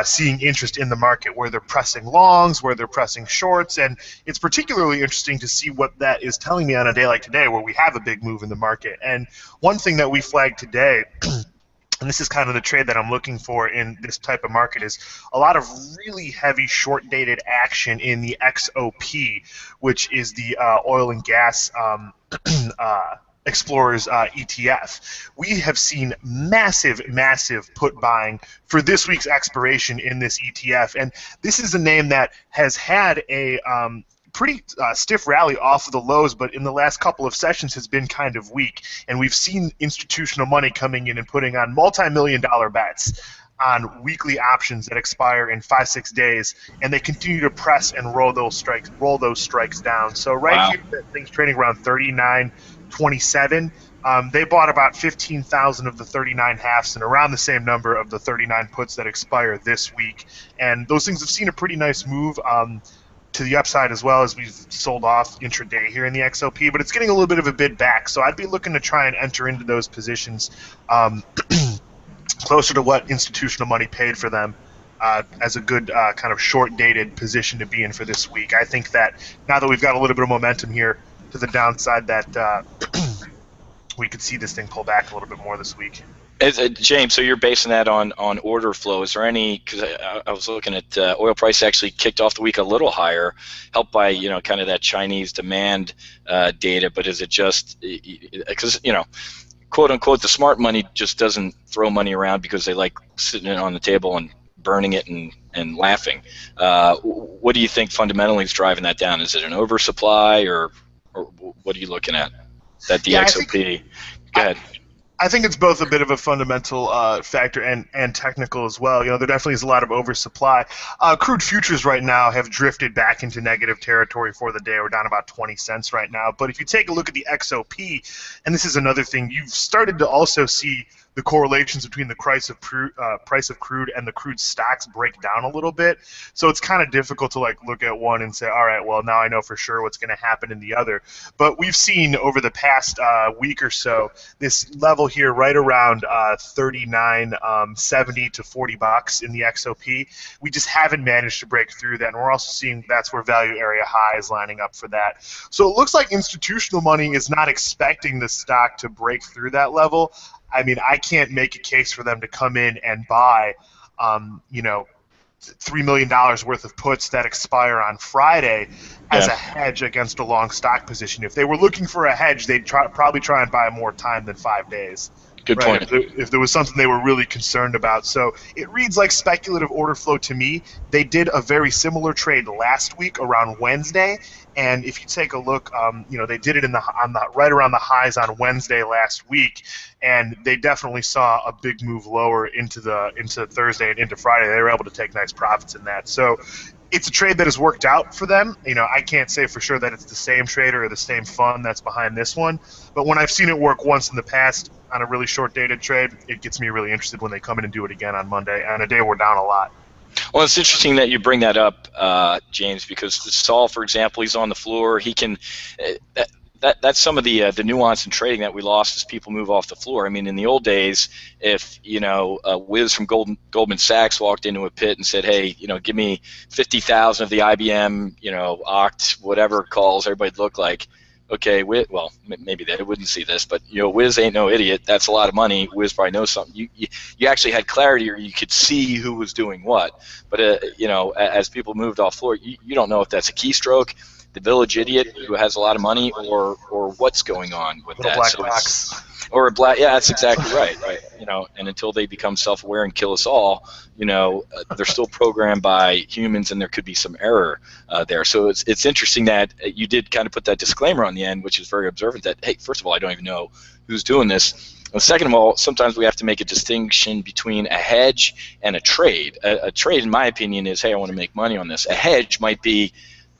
seeing interest in the market, where they're pressing longs, where they're pressing shorts, and it's particularly interesting to see what that is telling me on a day like today where we have a big move in the market. And one thing that we flagged today, and this is kind of the trade that I'm looking for in this type of market, is a lot of really heavy short-dated action in the XOP, which is the oil and gas Explorers ETF. We have seen massive put buying for this week's expiration in this ETF, and this is a name that has had a pretty stiff rally off of the lows, but in the last couple of sessions has been kind of weak, and we've seen institutional money coming in and putting on multi-million-dollar bets on weekly options that expire in 5-6 days, and they continue to press and roll those strikes down. So right here, that thing's trading around 39.27. They bought about 15,000 of the 39 halves and around the same number of the 39 puts that expire this week. And those things have seen a pretty nice move to the upside, as well as we've sold off intraday here in the XOP, but it's getting a little bit of a bid back. So I'd be looking to try and enter into those positions closer to what institutional money paid for them as a good kind of short-dated position to be in for this week. I think that now that we've got a little bit of momentum here to the downside, that we could see this thing pull back a little bit more this week. James, so you're basing that on order flow. Is there any, because I was looking at oil price actually kicked off the week a little higher, helped by, kind of that Chinese demand data, but is it just, because, quote unquote the smart money just doesn't throw money around because they like sitting it on the table and burning it and laughing. What do you think fundamentally is driving that down? Is it an oversupply, or what are you looking at? That the XOP? Go ahead. I think it's both a bit of a fundamental factor and technical as well. There definitely is a lot of oversupply. Crude futures right now have drifted back into negative territory for the day. We're down about 20 cents right now. But if you take a look at the XOP, and this is another thing, you've started to also see the correlations between the price of crude and the crude stocks break down a little bit. So it's kind of difficult to look at one and say, all right, well, now I know for sure what's going to happen in the other. But we've seen over the past week or so this level here right around 39.70 to $40 in the XOP. We just haven't managed to break through that, and we're also seeing that's where value area high is lining up for that. So it looks like institutional money is not expecting the stock to break through that level. I mean, I can't make a case for them to come in and buy, $3 million worth of puts that expire on Friday as a hedge against a long stock position. If they were looking for a hedge, they'd probably try and buy more time than 5 days. Good point. If there was something they were really concerned about. So it reads like speculative order flow to me. They did a very similar trade last week around Wednesday, and if you take a look, they did it right around the highs on Wednesday last week, and they definitely saw a big move lower into Thursday and into Friday. They were able to take nice profits in that. So it's a trade that has worked out for them. I can't say for sure that it's the same trader or the same fund that's behind this one, but when I've seen it work once in the past on a really short-dated trade, it gets me really interested when they come in and do it again on Monday, on a day we're down a lot. Well, it's interesting that you bring that up, James, because Saul, for example, he's on the floor. He can that's some of the nuance in trading that we lost as people move off the floor. I mean, in the old days, if Whiz from Goldman Sachs walked into a pit and said, "Hey, give me 50,000 of the IBM, Oct, whatever calls," everybody'd look like, okay, well, maybe they wouldn't see this, but Whiz ain't no idiot. That's a lot of money. Whiz probably knows something. You actually had clarity, or you could see who was doing what. But as people moved off floor, you don't know if that's a keystroke, the village idiot who has a lot of money, or what's going on with that. Black box. Or a black, yeah, that's exactly right. And until they become self-aware and kill us all, they're still programmed by humans, and there could be some error there. So it's interesting that you did kind of put that disclaimer on the end, which is very observant. That, hey, first of all, I don't even know who's doing this. And second of all, sometimes we have to make a distinction between a hedge and a trade. A trade, in my opinion, is, hey, I want to make money on this. A hedge might be,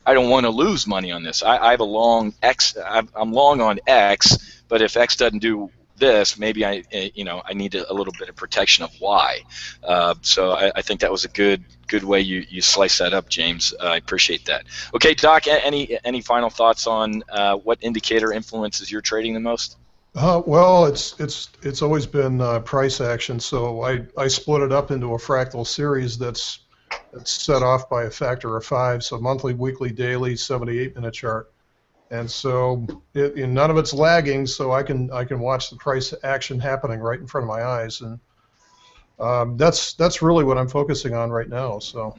I don't want to lose money on this. I have a long X. I'm long on X, but if X doesn't do this, maybe I need a little bit of protection of Y. So I think that was a good way you slice that up, James. I appreciate that. Okay, Doc, any final thoughts on what indicator influences your trading the most? Well, it's always been price action. So I split it up into a fractal series that's set off by a factor of 5. So monthly, weekly, daily, 78-minute chart. And so none of it's lagging, so I can watch the price action happening right in front of my eyes, and that's really what I'm focusing on right now. So.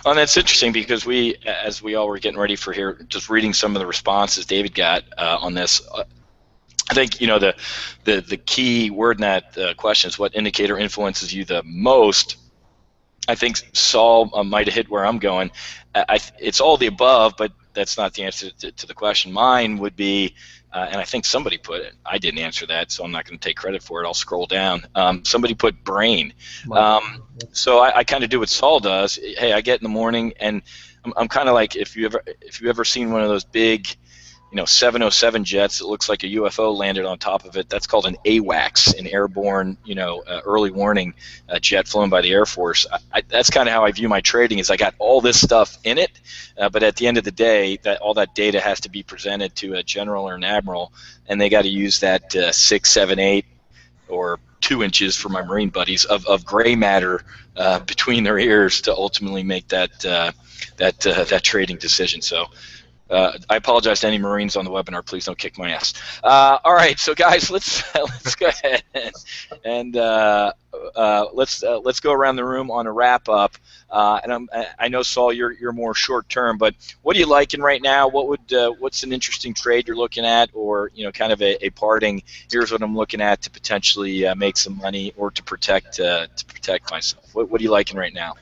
Well, that's interesting because as we all were getting ready for here, just reading some of the responses David got on this. I think the key word in that question is what indicator influences you the most. I think Saul might have hit where I'm going. It's all the above, but that's not the answer to the question. Mine would be, and I think somebody put it, I didn't answer that, so I'm not going to take credit for it. I'll scroll down. Somebody put brain. So I kind of do what Saul does. Hey, I get in the morning, and I'm kind of like, if you ever seen one of those big 707 jets, it looks like a UFO landed on top of it. That's called an AWACS, an airborne, early warning jet flown by the Air Force. That's kind of how I view my trading. Is I got all this stuff in it, but at the end of the day, all that data has to be presented to a general or an admiral, and they got to use that 6, 7, 8, or 2 inches for my Marine buddies of gray matter between their ears to ultimately make that trading decision. So. I apologize to any Marines on the webinar. Please don't kick my ass. All right, so guys, let's go ahead and let's go around the room on a wrap up. I know, Saul, you're more short term, but what are you liking right now? What's an interesting trade you're looking at, or kind of a parting? Here's what I'm looking at to potentially make some money or to protect myself. What are you liking right now?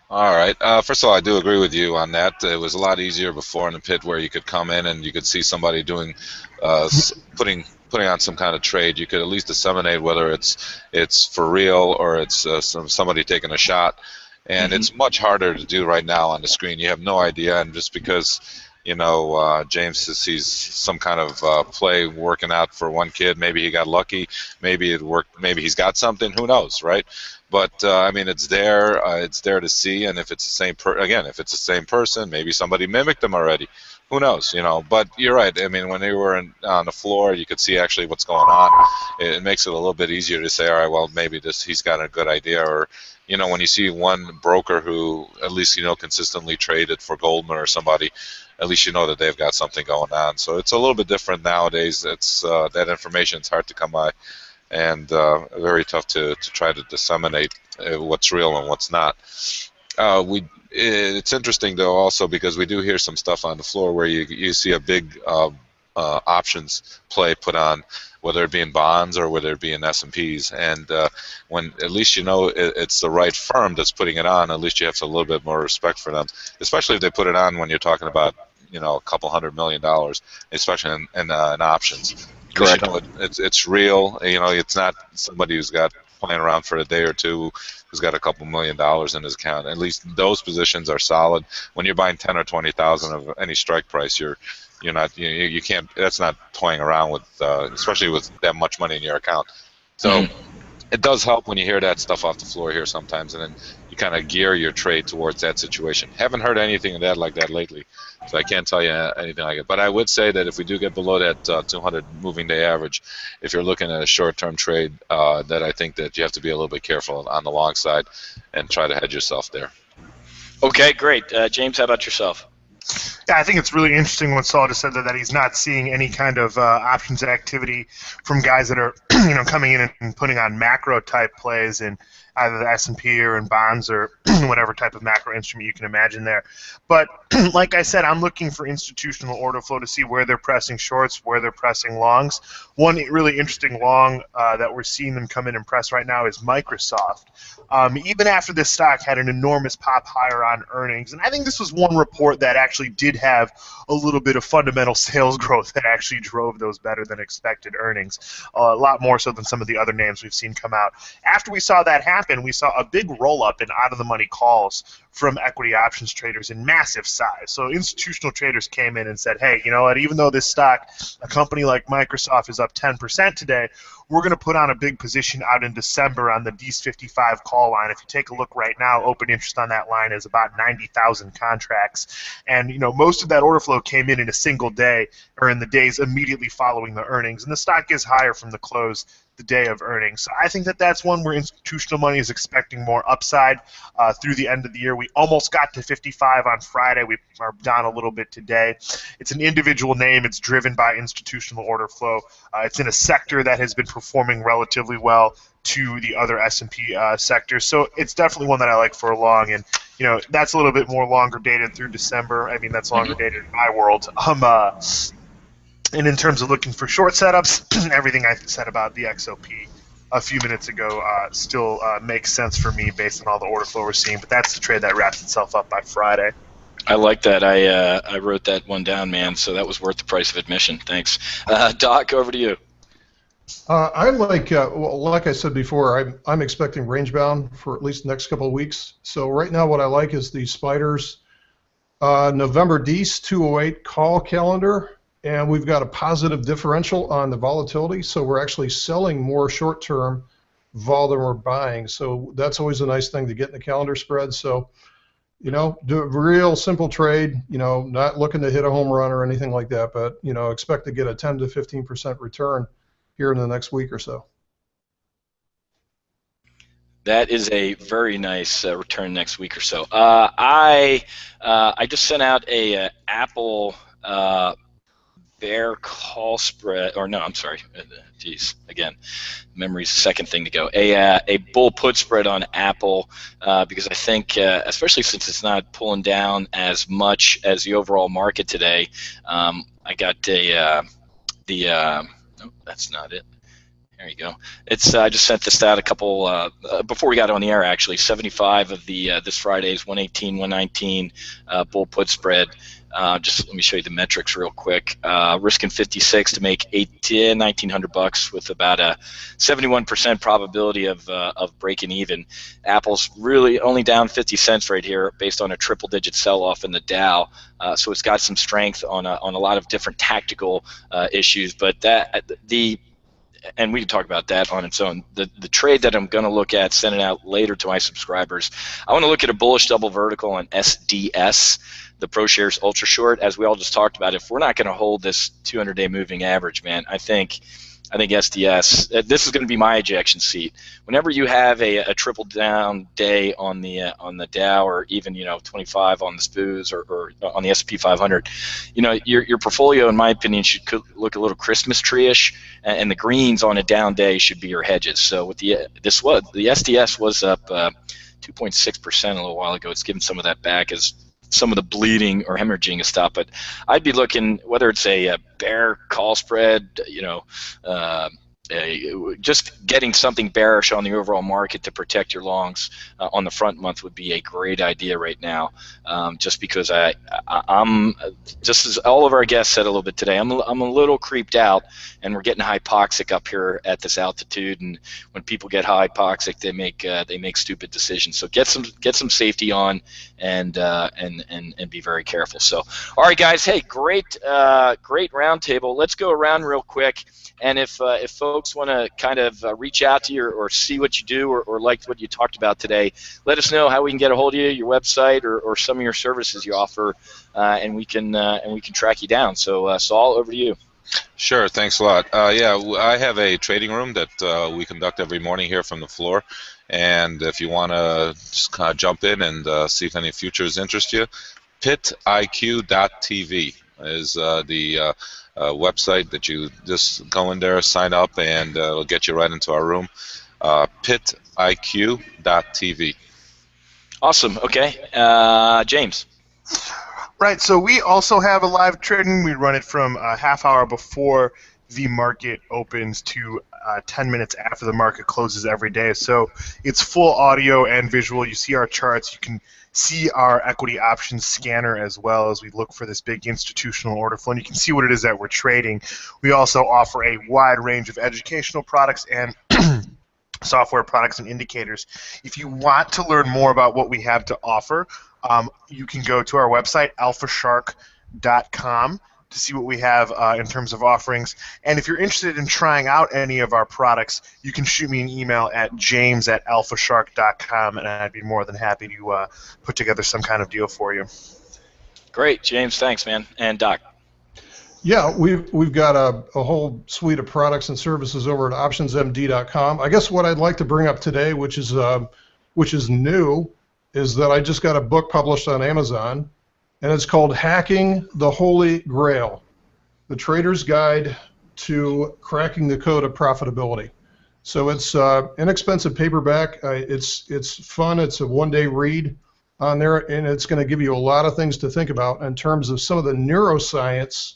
All right. First of all, I do agree with you on that. It was a lot easier before in the pit where you could come in and you could see somebody doing, putting on some kind of trade. You could at least disseminate whether it's for real or it's somebody taking a shot. And it's much harder to do right now on the screen. You have no idea, and just because James sees some kind of play working out for one kid, maybe he got lucky, maybe it worked, maybe he's got something. Who knows, right? But I mean, it's there to see, and if it's the same if it's the same person, maybe somebody mimicked them already. Who knows, But you're right. I mean, when they were on the floor, you could see actually what's going on. It makes it a little bit easier to say, all right, well, maybe he's got a good idea, or when you see one broker who at least consistently traded for Goldman or somebody, at least you know that they've got something going on. So it's a little bit different nowadays. It's that information is hard to come by, and very tough to try to disseminate what's real and what's not. It's interesting though also because we do hear some stuff on the floor where you see a big options play put on, whether it be in bonds or whether it be in S&Ps, and when at least it's the right firm that's putting it on, at least you have a little bit more respect for them, especially if they put it on when you're talking about a couple $100 million, especially in options. Correct. It's real. It's not somebody who's got playing around for a day or two who's got a couple $1 million in his account. At least those positions are solid. When you're buying 10 or 20,000 of any strike price, you can't. That's not toying around with, especially with that much money in your account. So it does help when you hear that stuff off the floor here sometimes, and then you kind of gear your trade towards that situation. Haven't heard anything like that lately, so I can't tell you anything like it. But I would say that if we do get below that 200 moving day average, if you're looking at a short-term trade, that I think that you have to be a little bit careful on the long side and try to hedge yourself there. Okay, great. James, how about yourself? Yeah, I think it's really interesting what Saul just said there, that he's not seeing any kind of options activity from guys that are coming in and putting on macro type plays in either the S&P or in bonds or whatever type of macro instrument you can imagine there. But like I said, I'm looking for institutional order flow to see where they're pressing shorts, where they're pressing longs. One really interesting long that we're seeing them come in and press right now is Microsoft. Even after this stock had an enormous pop higher on earnings, and I think this was one report that actually did have a little bit of fundamental sales growth that actually drove those better than expected earnings, a lot more so than some of the other names we've seen come out. After we saw that happen, we saw a big roll-up in out-of-the-money calls from equity options traders in massive size. So institutional traders came in and said, hey, you know what, even though this stock, a company like Microsoft, is up 10% today, we're going to put on a big position out in December on the D's 55 call line. If you take a look right now, open interest on that line is about 90,000 contracts. And, most of that order flow came in a single day or in the days immediately following the earnings. And the stock is higher from the close the day of earnings. So I think that that's one where institutional money is expecting more upside through the end of the year. We almost got to 55 on Friday. We are down a little bit today. It's an individual name. It's driven by institutional order flow. It's in a sector that has been performing relatively well to the other S&P sectors. So it's definitely one that I like for a long. And, that's a little bit more longer dated through December. I mean, that's longer dated in my world. And in terms of looking for short setups, everything I said about the XOP a few minutes ago still makes sense for me based on all the order flow we're seeing. But that's the trade that wraps itself up by Friday. I like that. I wrote that one down, man, so that was worth the price of admission. Thanks. Doc, over to you. I like, like I said before, I'm expecting range bound for at least the next couple of weeks. So right now what I like is the Spiders November D's 208 call calendar. And we've got a positive differential on the volatility, so we're actually selling more short-term vol than we're buying. So that's always a nice thing to get in the calendar spread. So, do a real simple trade, not looking to hit a home run or anything like that, but, expect to get a 10 to 15% return here in the next week or so. That is a very nice return next week or so. I just sent out a Apple bear call spread, or no, I'm sorry, geez, again, memory's the second thing to go. A bull put spread on Apple, because I think, especially since it's not pulling down as much as the overall market today, I got no, that's not it. There you go. It's I just sent this out a couple before we got on the air. Actually, 75 of the this Friday's 118, 119 bull put spread. Just let me show you the metrics real quick. Risking 56 to make $1,900 with about a 71% probability of breaking even. Apple's really only down 50 cents right here, based on a triple-digit sell-off in the Dow. So it's got some strength on a lot of different tactical issues, but and we can talk about that on its own. The trade that I'm going to look at, send it out later to my subscribers, I want to look at a bullish double vertical on SDS, the ProShares Ultra Short. As we all just talked about, if we're not going to hold this 200-day moving average, man, I think SDS, this is going to be my ejection seat. Whenever you have a triple down day on the Dow, or even 25 on the SPOOs, or on the S&P 500, your portfolio, in my opinion, should look a little Christmas tree-ish, and the greens on a down day should be your hedges. So with the SDS was up 2.6% a little while ago. It's given some of that back as some of the bleeding or hemorrhaging has stopped. But I'd be looking, whether it's a bear call spread, just getting something bearish on the overall market to protect your longs on the front month would be a great idea right now. Just because I'm just as all of our guests said a little bit today, I'm a little creeped out, and we're getting hypoxic up here at this altitude. And when people get hypoxic, they make stupid decisions. So get some safety on, and be very careful. So, all right, guys. Hey, great roundtable. Let's go around real quick. And if folks want to kind of reach out to you, or see what you do, or like what you talked about today, let us know how we can get a hold of you, your website, or some of your services you offer, and we can track you down. So Saul, over to you. Sure, thanks a lot. Yeah, I have a trading room that we conduct every morning here from the floor, and if you want to just kind of jump in and see if any futures interest you, PitIQ.tv is the website that you just go in there, sign up, and it'll get you right into our room. PitIQ.tv. Awesome. Okay, James. Right, so we also have a live trading. We run it from a half hour before the market opens to 10 minutes after the market closes every day. So it's full audio and visual. You see our charts. You can see our equity options scanner as well as we look for this big institutional order flow. And you can see what it is that we're trading. We also offer a wide range of educational products and software products and indicators. If you want to learn more about what we have to offer, you can go to our website, AlphaShark.com, to see what we have in terms of offerings. And if you're interested in trying out any of our products, you can shoot me an email at james@alphashark.com, and I'd be more than happy to put together some kind of deal for you. Great, James. Thanks, man. And Doc. Yeah, we've got a whole suite of products and services over at optionsmd.com. I guess what I'd like to bring up today, which is new, is that I just got a book published on Amazon, and it's called Hacking the Holy Grail, the Trader's Guide to Cracking the Code of Profitability. So it's inexpensive paperback. It's fun. It's a one-day read on there, and it's going to give you a lot of things to think about in terms of some of the neuroscience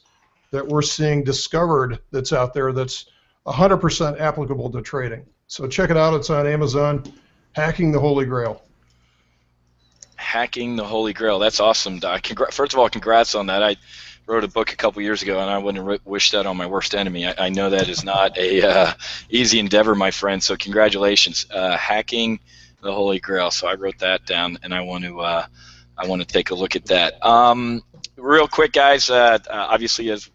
that we're seeing discovered that's out there that's 100% applicable to trading. So check it out. It's on Amazon, Hacking the Holy Grail. Hacking the Holy Grail. That's awesome, Doc. First of all, congrats on that. I wrote a book a couple years ago, and I wouldn't wish that on my worst enemy. I know that is not a easy endeavor, my friend, so congratulations. Hacking the Holy Grail. So I wrote that down, and I want to take a look at that. Real quick, guys, obviously, as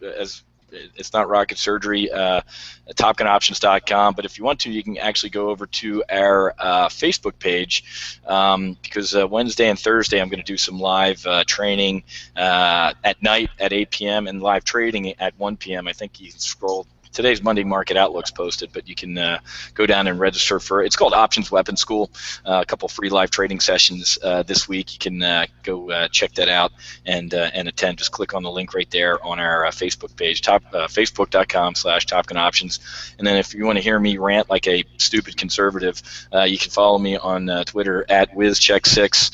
it's not rocket surgery, TopGunOptions.com, but if you want to, you can actually go over to our Facebook page, because Wednesday and Thursday I'm going to do some live training at night at 8 p.m. and live trading at 1 p.m. I think you can scroll today's Monday Market Outlook's posted, but you can go down and register for it's called Options Weapon School. A couple free live trading sessions this week. You can go check that out and attend. Just click on the link right there on our Facebook page, facebook.com/TopGunOptions. And then if you want to hear me rant like a stupid conservative, you can follow me on Twitter at WhizCheck6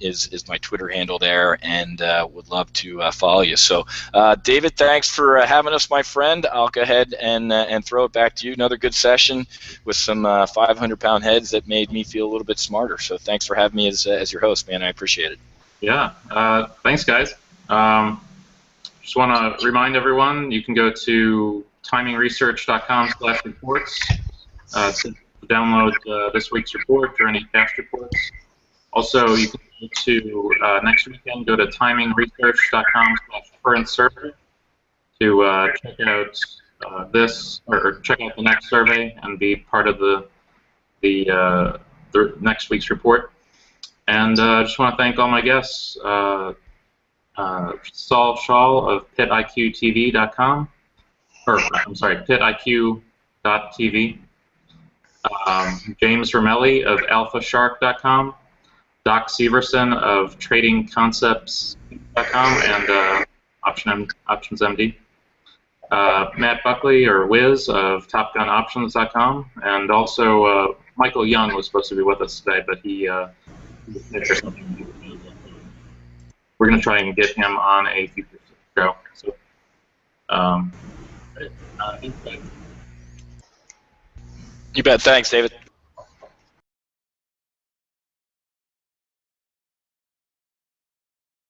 is my Twitter handle there, and would love to follow you. So, David, thanks for having us, my friend. I'll go ahead and throw it back to you. Another good session with some 500-pound heads that made me feel a little bit smarter. So thanks for having me as your host, man. I appreciate it. Yeah, thanks, guys. Just want to remind everyone, you can go to TimingResearch.com/reports to download this week's report or any past reports. Also, you can go to next weekend, go to TimingResearch.com/current survey to check out this or check out the next survey and be part of the next week's report. And I just want to thank all my guests, Shaoul of PitIQTV.com, or I'm sorry, PitIQ.tv, James Ramelli of AlphaShark.com, Doc Seaverson of TradingConcepts.com and OptionsMD, Matt Buckley or Whiz of TopGunOptions.com, and also Michael Young was supposed to be with us today, but he or something. We're going to try and get him on a future show. So, you bet. Thanks, David.